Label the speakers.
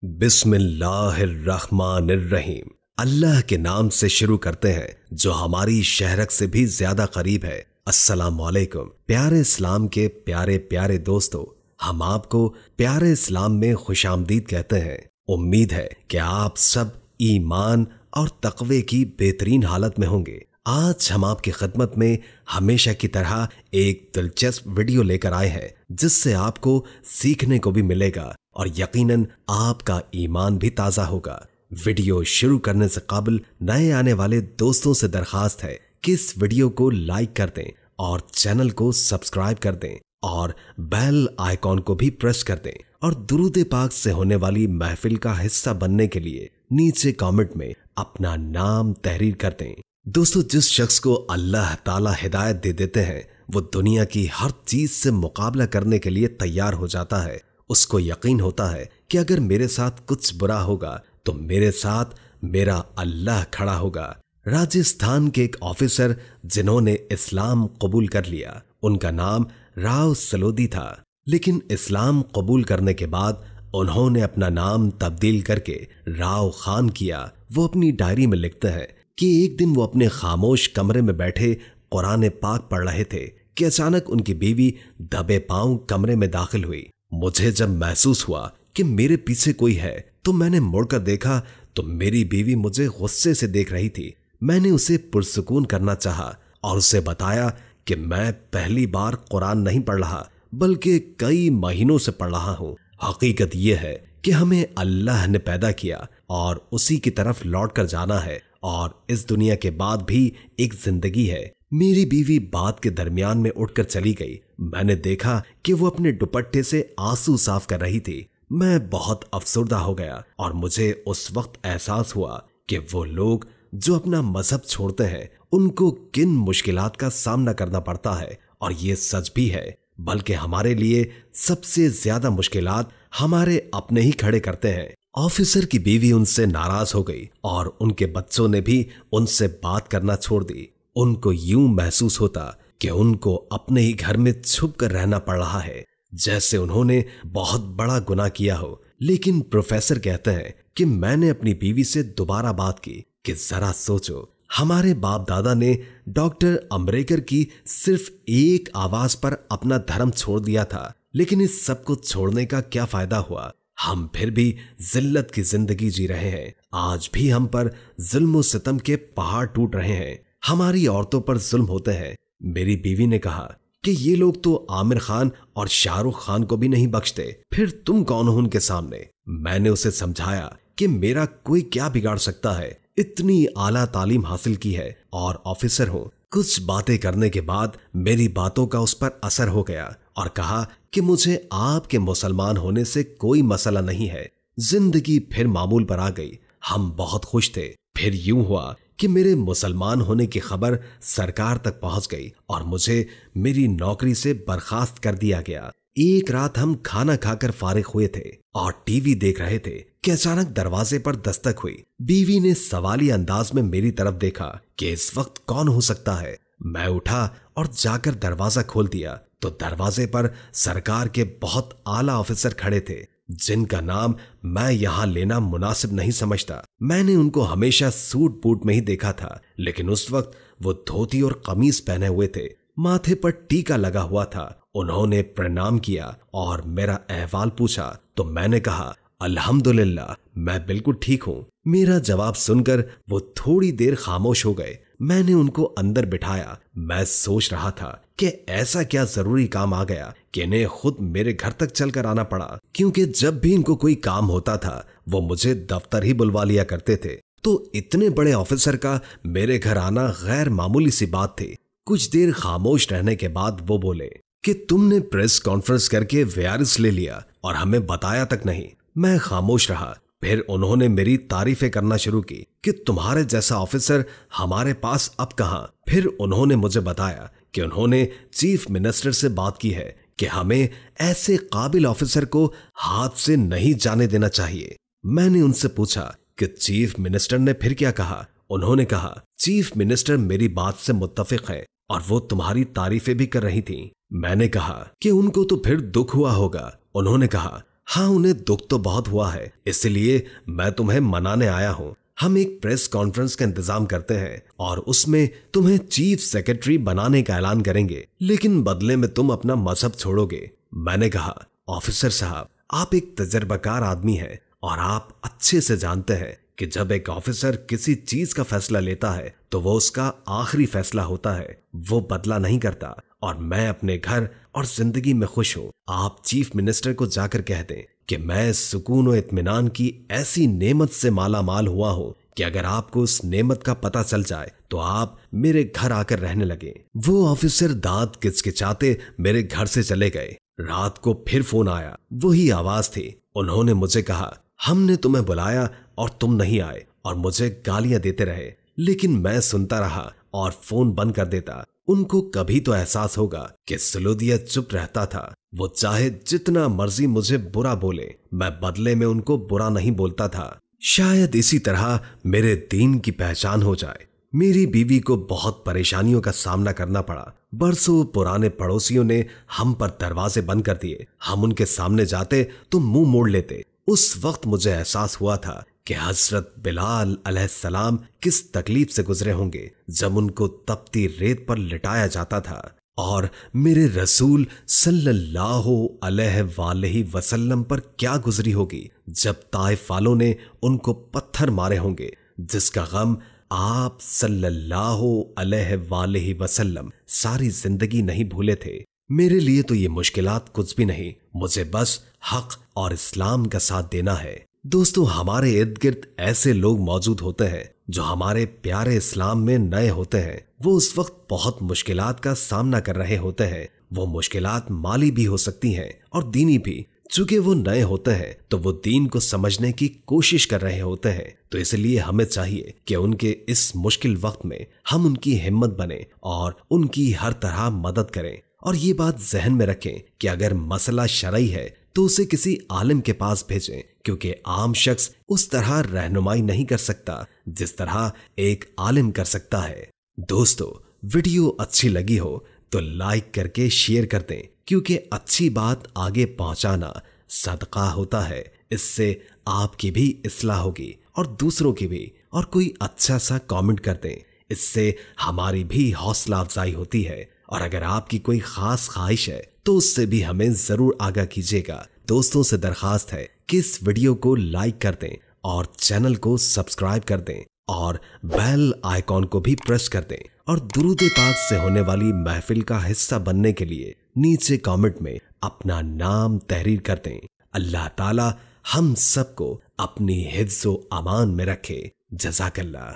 Speaker 1: बिस्मिल्लाहिर्रहमानिर्रहीम। अल्लाह के नाम से शुरू करते हैं जो हमारी शहरक से भी ज्यादा करीब है। अस्सलामु अलैकुम। प्यारे इस्लाम के प्यारे प्यारे दोस्तों, हम आपको प्यारे इस्लाम में खुशामदीद कहते हैं। उम्मीद है कि आप सब ईमान और तकवे की बेहतरीन हालत में होंगे। आज हम आपकी खिदमत में हमेशा की तरह एक दिलचस्प वीडियो लेकर आए हैं जिससे आपको सीखने को भी मिलेगा और यकीनन आपका ईमान भी ताजा होगा। वीडियो शुरू करने से कबल नए आने वाले दोस्तों से दरखास्त है कि इस वीडियो को लाइक कर दें और चैनल को सब्सक्राइब कर दें और बेल आइकॉन को भी प्रेस कर दें और दुरूद पाक से होने वाली महफिल का हिस्सा बनने के लिए नीचे कमेंट में अपना नाम तहरीर कर दें। दोस्तों, जिस शख्स को अल्लाह ताला हिदायत दे देते हैं वो दुनिया की हर चीज से मुकाबला करने के लिए तैयार हो जाता है। उसको यकीन होता है कि अगर मेरे साथ कुछ बुरा होगा तो मेरे साथ मेरा अल्लाह खड़ा होगा। राजस्थान के एक ऑफिसर जिन्होंने इस्लाम कबूल कर लिया, उनका नाम राव सलोदी था। लेकिन इस्लाम कबूल करने के बाद उन्होंने अपना नाम तब्दील करके राव खान किया। वो अपनी डायरी में लिखते हैं कि एक दिन वो अपने खामोश कमरे में बैठे कुरान पाक पढ़ रहे थे कि अचानक उनकी बीवी दबे पांव कमरे में दाखिल हुई। मुझे जब महसूस हुआ कि मेरे पीछे कोई है तो मैंने मुड़कर देखा तो मेरी बीवी मुझे गुस्से से देख रही थी। मैंने उसे पुरसुकून करना चाहा और उसे बताया कि मैं पहली बार कुरान नहीं पढ़ रहा बल्कि कई महीनों से पढ़ रहा हूँ। हकीकत यह है कि हमें अल्लाह ने पैदा किया और उसी की तरफ लौट कर जाना है और इस दुनिया के बाद भी एक जिंदगी है। मेरी बीवी बात के दरमियान में उठकर चली गई। मैंने देखा कि वो अपने दुपट्टे से आंसू साफ कर रही थी। मैं बहुत अफसुर्दा हो गया और मुझे उस वक्त एहसास हुआ कि वो लोग जो अपना मजहब छोड़ते हैं उनको किन मुश्किलात का सामना करना पड़ता है। और ये सच भी है, बल्कि हमारे लिए सबसे ज्यादा मुश्किलात हमारे अपने ही खड़े करते हैं। ऑफिसर की बीवी उनसे नाराज हो गई और उनके बच्चों ने भी उनसे बात करना छोड़ दी। उनको यूं महसूस होता कि उनको अपने ही घर में छुप कर रहना पड़ रहा है, जैसे उन्होंने बहुत बड़ा गुनाह किया हो। लेकिन प्रोफेसर कहते हैं कि मैंने अपनी बीवी से दोबारा बात की कि जरा सोचो, हमारे बाप दादा ने डॉक्टर अम्बेडकर की सिर्फ एक आवाज पर अपना धर्म छोड़ दिया था, लेकिन इस सब को छोड़ने का क्या फायदा हुआ। हम फिर भी जिल्लत की जिंदगी जी रहे हैं। आज भी हम पर जुल्म और सितम के पहाड़ टूट रहे हैं। हमारी औरतों पर जुल्म होते हैं। मेरी बीवी ने कहा कि ये लोग तो आमिर खान और शाहरुख खान को भी नहीं बख्शते, फिर तुम कौन हो उनके सामने। मैंने उसे समझाया कि मेरा कोई क्या बिगाड़ सकता है, इतनी आला तालीम हासिल की है और ऑफिसर हूँ। कुछ बातें करने के बाद मेरी बातों का उस पर असर हो गया और कहा कि मुझे आपके मुसलमान होने से कोई मसला नहीं है। जिंदगी फिर मामूल पर आ गई। हम बहुत खुश थे। फिर यूं हुआ कि मेरे मुसलमान होने की खबर सरकार तक पहुंच गई और मुझे मेरी नौकरी से बर्खास्त कर दिया गया। एक रात हम खाना खाकर फारिग हुए थे और टीवी देख रहे थे कि अचानक दरवाजे पर दस्तक हुई। बीवी ने सवाली अंदाज में मेरी तरफ देखा कि इस वक्त कौन हो सकता है। मैं उठा और जाकर दरवाजा खोल दिया तो दरवाजे पर सरकार के बहुत आला ऑफिसर खड़े थे जिनका नाम मैं यहाँ लेना मुनासिब नहीं समझता। मैंने उनको हमेशा सूट बूट में ही देखा था, लेकिन उस वक्त वो धोती और कमीज पहने हुए थे, माथे पर टीका लगा हुआ था। उन्होंने प्रणाम किया और मेरा अहवाल पूछा तो मैंने कहा अल्हम्दुलिल्लाह, मैं बिल्कुल ठीक हूँ। मेरा जवाब सुनकर वो थोड़ी देर खामोश हो गए। मैंने उनको अंदर बिठाया। मैं सोच रहा था कि ऐसा क्या जरूरी काम आ गया कि इन्हें खुद मेरे घर तक चलकर आना पड़ा, क्योंकि जब भी इनको कोई काम होता था वो मुझे दफ्तर ही बुलवा लिया करते थे। तो इतने बड़े ऑफिसर का मेरे घर आना गैर मामूली सी बात थी। कुछ देर खामोश रहने के बाद वो बोले कि तुमने प्रेस कॉन्फ्रेंस करके वीआरएस ले लिया और हमें बताया तक नहीं। मैं खामोश रहा। फिर उन्होंने मेरी तारीफें करना शुरू की कि तुम्हारे जैसा ऑफिसर हमारे पास अब कहाँ। फिर उन्होंने मुझे बताया कि उन्होंने चीफ मिनिस्टर से बात की है कि हमें ऐसे काबिल ऑफिसर को हाथ से नहीं जाने देना चाहिए। मैंने उनसे पूछा कि चीफ मिनिस्टर ने फिर क्या कहा। उन्होंने कहा चीफ मिनिस्टर मेरी बात से मुत्तफिक है और वो तुम्हारी तारीफें भी कर रही थी। मैंने कहा कि उनको तो फिर दुख हुआ होगा। उन्होंने कहा हाँ, उन्हें दुख तो बहुत हुआ है, इसलिए मैं तुम्हें मनाने आया हूँ। हम एक प्रेस कॉन्फ्रेंस का इंतजाम करते हैं और उसमें तुम्हें चीफ सेक्रेटरी बनाने का ऐलान करेंगे, लेकिन बदले में तुम अपना मजहब छोड़ोगे। मैंने कहा, ऑफिसर साहब, आप एक तजर्बाकार आदमी हैं और आप अच्छे से जानते हैं कि जब एक ऑफिसर किसी चीज का फैसला लेता है तो वो उसका आखिरी फैसला होता है, वो बदला नहीं करता। और मैं अपने घर और जिंदगी में खुश हूँ। आप चीफ मिनिस्टर को जाकर कह दें कि मैं सुकून और इत्मीनान की ऐसी नेमत से माला माल हुआ हूँ कि अगर आपको उस नेमत का पता चल जाए तो आप मेरे घर आकर रहने लगे। वो ऑफिसर दांत किचकिचाते मेरे घर से चले गए। रात को फिर फोन आया, वही आवाज थी। उन्होंने मुझे कहा, हमने तुम्हें बुलाया और तुम नहीं आए, और मुझे गालियां देते रहे, लेकिन मैं सुनता रहा और फोन बंद कर देता। उनको कभी तो एहसास होगा कि सलोदिया चुप रहता था। वो चाहे जितना मर्जी मुझे बुरा बोले, मैं बदले में उनको बुरा नहीं बोलता था। शायद इसी तरह मेरे दीन की पहचान हो जाए। मेरी बीवी को बहुत परेशानियों का सामना करना पड़ा। बरसों पुराने पड़ोसियों ने हम पर दरवाजे बंद कर दिए। हम उनके सामने जाते तो मुंह मोड़ लेते। उस वक्त मुझे एहसास हुआ था कि हजरत बिलाल अलैहिस्सलाम किस तकलीफ से गुजरे होंगे जब उनको तपती रेत पर लिटाया जाता था, और मेरे रसूल सल्लल्लाहु अलैहि वसल्लम पर क्या गुजरी होगी जब ताइफ वालों ने उनको पत्थर मारे होंगे, जिसका गम आप सल्लल्लाहु अलैहि वसल्लम सारी जिंदगी नहीं भूले थे। मेरे लिए तो ये मुश्किलात कुछ भी नहीं, मुझे बस हक और इस्लाम का साथ देना है। दोस्तों, हमारे इर्द गिर्द ऐसे लोग मौजूद होते हैं जो हमारे प्यारे इस्लाम में नए होते हैं। वो उस वक्त बहुत मुश्किलात का सामना कर रहे होते हैं। वो मुश्किलात माली भी हो सकती हैं और दीनी भी। चूंकि वो नए होते हैं तो वो दीन को समझने की कोशिश कर रहे होते हैं, तो इसलिए हमें चाहिए कि उनके इस मुश्किल वक्त में हम उनकी हिम्मत बने और उनकी हर तरह मदद करें। और ये बात जहन में रखें कि अगर मसला शरई है तो उसे किसी आलिम के पास भेजें, क्योंकि आम शख्स उस तरह रहनुमाई नहीं कर सकता जिस तरह एक आलिम कर सकता है। दोस्तों, वीडियो अच्छी लगी हो तो लाइक करके शेयर कर दें, क्योंकि अच्छी बात आगे पहुंचाना सदका होता है। इससे आपकी भी इस्लाह होगी और दूसरों की भी। और कोई अच्छा सा कमेंट कर दें, इससे हमारी भी हौसला अफजाई होती है। और अगर आपकी कोई खास ख्वाहिश है तो उससे भी हमें जरूर आगाह कीजिएगा। दोस्तों से दरखास्त है कि इस वीडियो को लाइक कर दें और चैनल को सब्सक्राइब कर दें और बेल आइकॉन को भी प्रेस कर दें। और दुरूद पाक से होने वाली महफिल का हिस्सा बनने के लिए नीचे कमेंट में अपना नाम तहरीर कर दें। अल्लाह ताला हम सबको अपनी हिफ्ज़ व अमान में रखे। जज़ाकल्लाह।